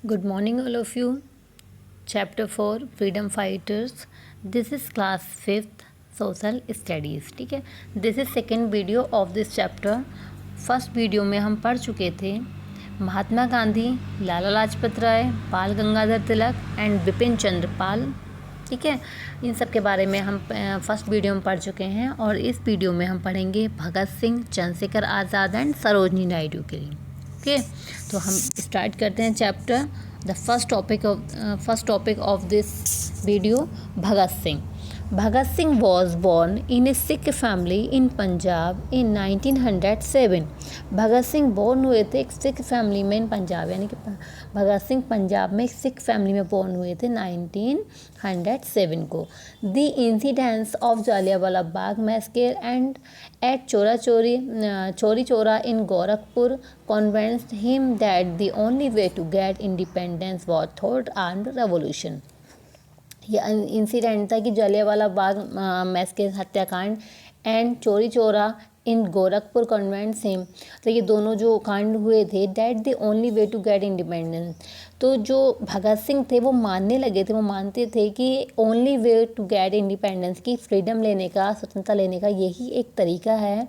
Good morning, all of you. Chapter 4 Freedom Fighters. This is class 5th Social Studies. ठीक है, this is second video of this chapter. First video में हम पढ़ चुके थे महात्मा गांधी, लाला लाजपत राय, बाल गंगाधर तिलक एंड बिपिन चंद्र पाल. ठीक है, इन सब के बारे में हम फर्स्ट वीडियो में पढ़ चुके हैं और इस वीडियो में हम पढ़ेंगे भगत सिंह, चंद्रशेखर आज़ाद एंड सरोजनी नायडू के लिए. ओके, तो हम स्टार्ट करते हैं chapter. The first topic of this video, Bhagat Singh. Bhagat Singh was born in A Sikh family in Punjab in 1907. Bhagat Singh born हुए थे एक सिख फैमिली में इन पंजाब, यानी कि भगत सिंह पंजाब में एक सिख फैमिली में बॉर्न हुए थे 1907 को. The incidents of Jallianwala Bagh massacre and at Chauri Chaura in Gorakhpur convinced him that the only way to get independence was through armed revolution. ये इंसिडेंट था कि जलियांवाला बाग मैसेकर हत्याकांड एंड चोरी Chaura in Gorakhpur convent same, तो ये दोनों जो कांड हुए थे, that the only way to get independence. तो जो भगत सिंह थे वो मानने लगे थे, वो मानते थे कि only way to get independence, की फ्रीडम लेने का, स्वतंत्रता लेने का यही एक तरीका है.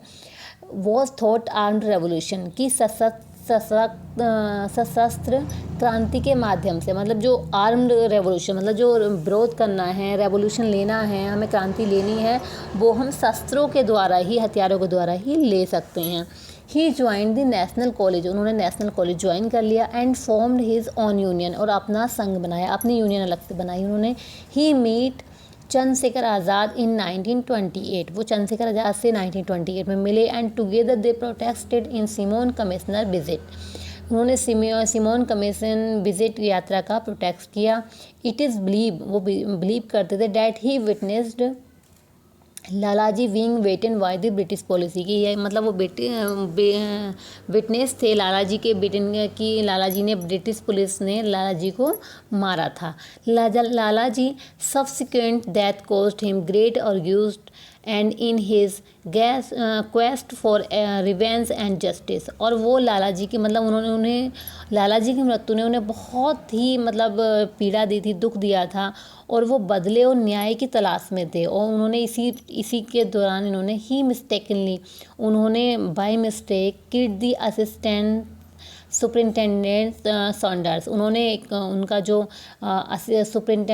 वॉज थॉट आर्म्ड रेवोल्यूशन, की सशस्त्र क्रांति के माध्यम से, मतलब जो आर्म्ड रेवोल्यूशन, मतलब जो विरोध करना है, रेवोल्यूशन लेना है, हमें क्रांति लेनी है, वो हम शस्त्रों के द्वारा ही, हथियारों के द्वारा ही ले सकते हैं. ही ज्वाइन द नेशनल कॉलेज, उन्होंने नेशनल कॉलेज ज्वाइन कर लिया. And formed his on union, और अपना संघ बनाया, अपनी यूनियन अलग से बनाई उन्होंने. ही मीट चंद्रशेखर आज़ाद इन 1928, वो चंद्रशेखर आज़ाद से 1928 में मिले. And together they protested in Simon commissioner visit, उन्होंने सिमोन कमीशन विजिट यात्रा का प्रोटेस्ट किया. इट इज़ वो बिलीव करते थे that he witnessed Lalaji being beaten by the British policy की, ये मतलब वो विटनेस थे लालाजी के बेटन की, लालाजी ने, ब्रिटिश पुलिस ने लालाजी को मारा था. Lalaji subsequent death caused him great anguish and in his quest for revenge and justice. और वो लालाजी की, मतलब उन्हें लालाजी की मृत्यु ने उन्हें बहुत ही मतलब पीड़ा दी थी, दुख दिया था, और वो बदले और न्याय की तलाश में थे. और उन्होंने इसी के दौरान इन्होंने ही मिस्टेकनली, उन्होंने by mistake kid the assistant superintendent Saunders, उन्होंने उनका जो असिस्टेंट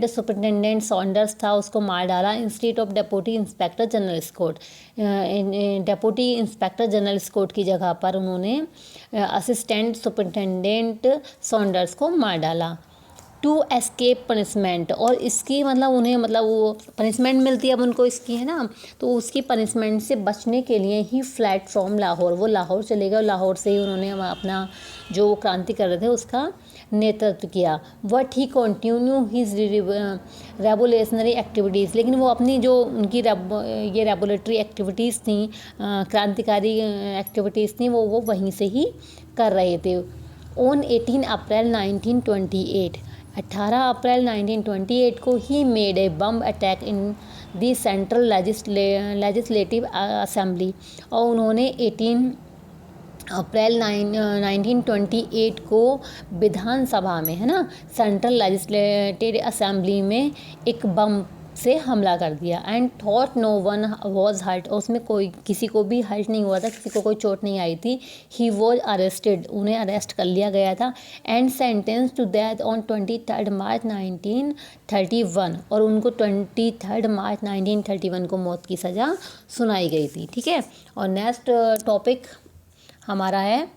सुपरिंटेंडेंट सॉन्डर्स था उसको मार डाला. Institute of deputy inspector general Scott, deputy inspector general Scott की जगह पर उन्होंने असिस्टेंट सुपरिंटेंडेंट सॉन्डर्स को मार डाला. टू एस्केप पनिशमेंट, और इसकी मतलब उन्हें, मतलब वो पनिशमेंट मिलती है अब उनको इसकी, है ना, तो उसकी पनिशमेंट से बचने के लिए ही फ्लैट फ्रॉम लाहौर, वो लाहौर चले गए और लाहौर से ही उन्होंने अपना जो क्रांति कर रहे थे उसका नेतृत्व किया. But he continue his revolutionary activities, लेकिन वो अपनी जो उनकी ये रेवोल्यूटरी एक्टिविटीज़ थी, क्रांतिकारी एक्टिविटीज़ थी, वो वहीं से ही कर रहे थे. ऑन 18 अप्रैल 1928, 18 अप्रैल 1928 को he made a bomb attack in the central legislative assembly, और उन्होंने 18 अप्रैल 1928 को विधानसभा में, है ना, सेंट्रल लेजिस्लेटिव असेंबली में एक बम से हमला कर दिया. And thought no one was hurt, और उसमें कोई, किसी को भी हर्ट नहीं हुआ था, किसी को कोई चोट नहीं आई थी. ही वॉज अरेस्टेड, उन्हें अरेस्ट कर लिया गया था. And sentence to death on 23 March 1931, और उनको 23 मार्च 1931 को मौत की सज़ा सुनाई गई थी. ठीक है, और नेक्स्ट टॉपिक हमारा है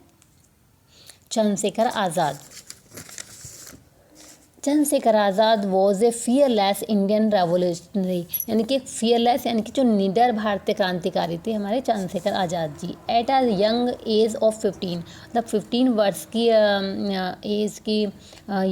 Chandrashekhar Azad. Chandrashekhar Azad was a fearless Indian revolutionary, यानी कि फियरलेस, यानी कि जो निडर भारतीय क्रांतिकारी थे हमारे Chandrashekhar Azad ji. At a young age of 15, मतलब 15 वर्ष की एज की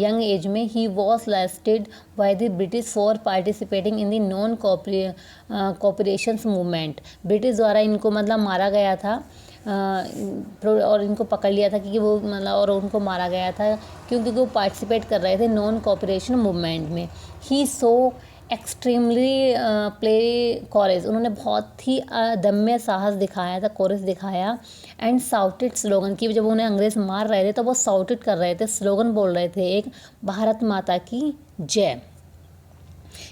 यंग एज में ही was arrested bye the British for participating in the non cooperation movement. British द्वारा इनको मतलब मारा गया था, और इनको पकड़ लिया था क्योंकि वो, मतलब, और उनको मारा गया था क्योंकि वो पार्टिसिपेट कर रहे थे नॉन कोऑपरेशन मूवमेंट में. ही सो एक्सट्रीमली प्ले कॉरेज, उन्होंने बहुत ही दम्य साहस दिखाया था, कोरेज दिखाया। एंड साउटेड स्लोगन की, जब उन्हें अंग्रेज मार रहे थे तो वो साउटेड कर रहे थे, स्लोगन बोल रहे थे एक, भारत माता की जय।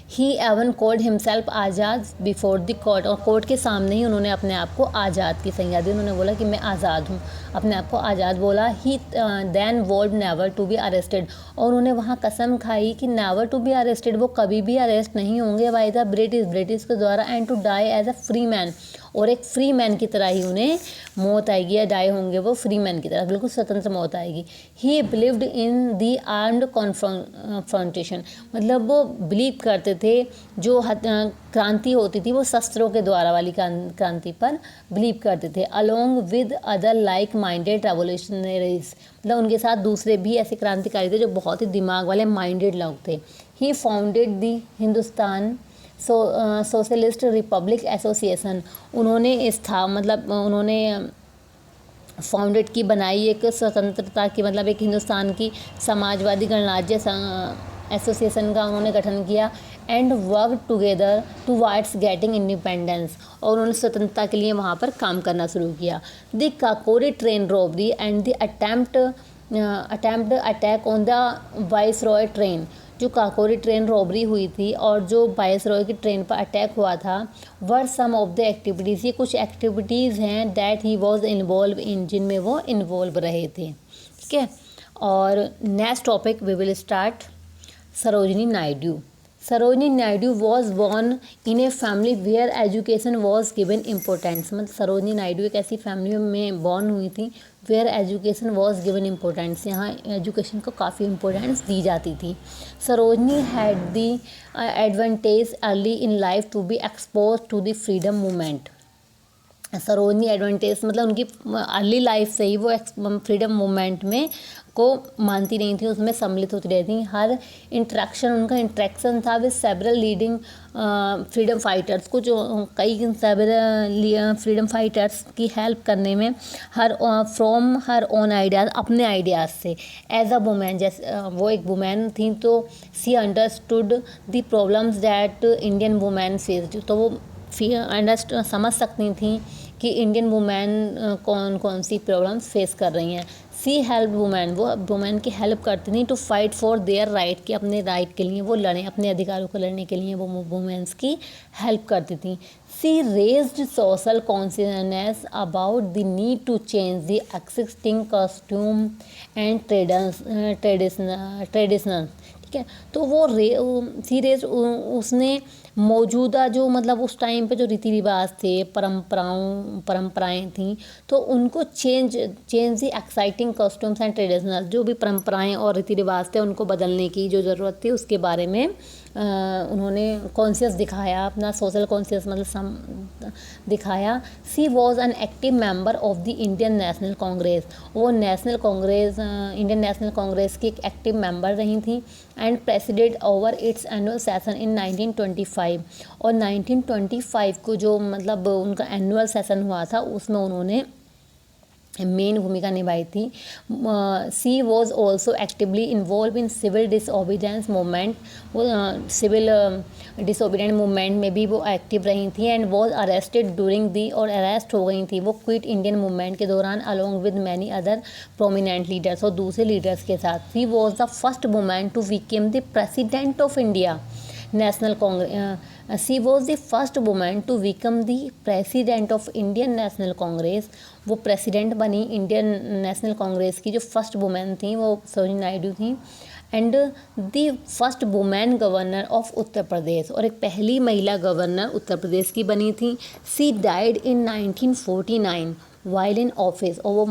He even called himself Azad before the court, और कोर्ट के सामने ही उन्होंने अपने आप को आज़ाद की संज्ञा दी, उन्होंने बोला कि मैं आज़ाद हूँ, अपने आप को आज़ाद बोला। He then vowed never to be arrested, और उन्होंने वहाँ कसम खाई कि नेवर टू बी अरेस्टेड, वो कभी भी अरेस्ट नहीं होंगे बाय द ब्रिटिश के द्वारा, and to die as a free man, और एक फ्री मैन की तरह ही उन्हें मौत आएगी, या डाई होंगे वो फ्री मैन की तरह, बिल्कुल स्वतंत्र मौत आएगी। ही believed in the armed confrontation, मतलब वो बिलीव करते थे जो क्रांति होती थी वो शस्त्रों के द्वारा वाली क्रांति पर बिलीव करते थे। Along with other like minded revolutionaries, मतलब उनके साथ दूसरे भी ऐसे क्रांतिकारी थे जो बहुत ही दिमाग वाले माइंडेड लोग थे। He founded the Hindustan Socialist Republic Association, उन्होंने उन्होंने फाउंडेड की, बनाई एक स्वतंत्रता की, मतलब एक हिंदुस्तान की समाजवादी गणराज्य एसोसिएशन का उन्होंने गठन किया। And work together towards getting independence, और उन्होंने स्वतंत्रता के लिए वहाँ पर काम करना शुरू किया। The Kakori train robbery and the attempt attack on the viceroy train, जो काकोरी ट्रेन रॉबरी हुई थी और जो वाइसरॉय की ट्रेन पर अटैक हुआ था, were some of the activities, ये कुछ एक्टिविटीज़ हैं that he was involve in, जिनमें वो इन्वॉल्व रहे थे। ठीक है, और next topic we will start Sarojini Naidu. Sarojini Naidu was born in a family where education was given importance, मतलब सरोजिनी नायडू एक ऐसी फैमिली में बॉर्न हुई थी where education was given importance, यहाँ एजुकेशन को काफ़ी इम्पोर्टेंस दी जाती थी। Sarojini had the advantage early in life to be expose to the freedom movement. Sarojini advantage मतलब उनकी अर्ली लाइफ से ही वो फ्रीडम मूवमेंट में को मानती नहीं थी, उसमें सम्मिलित होती रहती थी। हर उनका इंट्रैक्शन था with several leading freedom fighters, कुछ कई सेवरल फ्रीडम फाइटर्स की हेल्प करने में, फ्रॉम हर ओन आइडियाज़, अपने आइडियाज़ से। एज अ वुमेन, जैसे वो एक वुमेन थी तो she understood the problems that Indian women faced, तो वो समझ सकती थी कि इंडियन वुमेन कौन कौन सी प्रॉब्लम्स फेस कर रही हैं। सी हेल्प वुमेन, वो वुमेन की हेल्प करती थी to fight for their right, कि अपने राइट के लिए वो लड़ें, अपने अधिकारों को लड़ने के लिए वो वुमेन्स की हेल्प करती थी। She raised social consciousness about the need to change the existing costume and traditional. ठीक है, तो वो सीरियस उसने मौजूदा जो मतलब उस टाइम पे जो रीति रिवाज थे, परंपराएं थी, तो उनको change the exciting costumes and traditional, जो भी परंपराएं और रीति रिवाज थे उनको बदलने की जो ज़रूरत थी उसके बारे में उन्होंने कॉन्शियस दिखाया, अपना सोशल कॉन्शियस मतलब दिखाया। She was an active member of the Indian National Congress, वो इंडियन नेशनल कांग्रेस की एक एक्टिव मेंबर रही थी। And president over it's annual session in 1925, और 1925 को जो मतलब उनका एनुअल सेशन हुआ था उसमें उन्होंने मेन भूमिका निभाई थी। She was also actively involve in civil disobedience movement, वो सिविल डिसओबीडियंट मूवमेंट में भी वो एक्टिव रही थी। And was arrested during the, और अरेस्ट हो गई थी वो क्विट इंडियन मूवमेंट के दौरान, along with many other prominent leaders, और दूसरे लीडर्स के साथ। She was the first women to became the president of India National Congress. She was the first women to become the president of Indian National Congress, वो president बनी Indian National Congress की, जो first women थी वो सरोजिनी नायडू थी। And the first women governor of Uttar Pradesh, और एक पहली महिला गवर्नर उत्तर प्रदेश की बनी थी। She died in 1949 while in office, और वो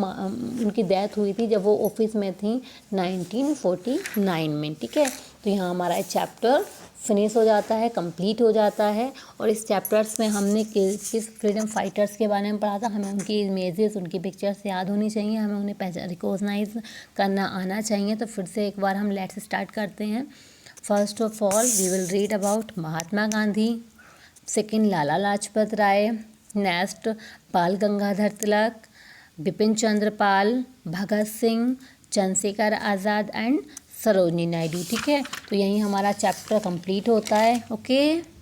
उनकी डेथ हुई थी जब वो ऑफिस में थी 1949 में। ठीक है, तो यहाँ हमारा चैप्टर फिनिश हो जाता है, कंप्लीट हो जाता है। और इस चैप्टर्स में हमने किस फ्रीडम फाइटर्स के बारे में पढ़ा था, हमें उनकी इमेजेस, उनकी पिक्चर्स याद होनी चाहिए, हमें उन्हें रिकॉग्नाइज करना आना चाहिए। तो फिर से एक बार हम लेट्स स्टार्ट करते हैं। First of all we will read about Mahatma Gandhi, second Lala Lajpat Rai, next Bal Gangadhar Tilak, Bipin Chandra Pal, Bhagat Singh, Chandrashekhar Azad and Sarojini Naidu. ठीक है, तो यहीं हमारा चैप्टर कंप्लीट होता है। ओके।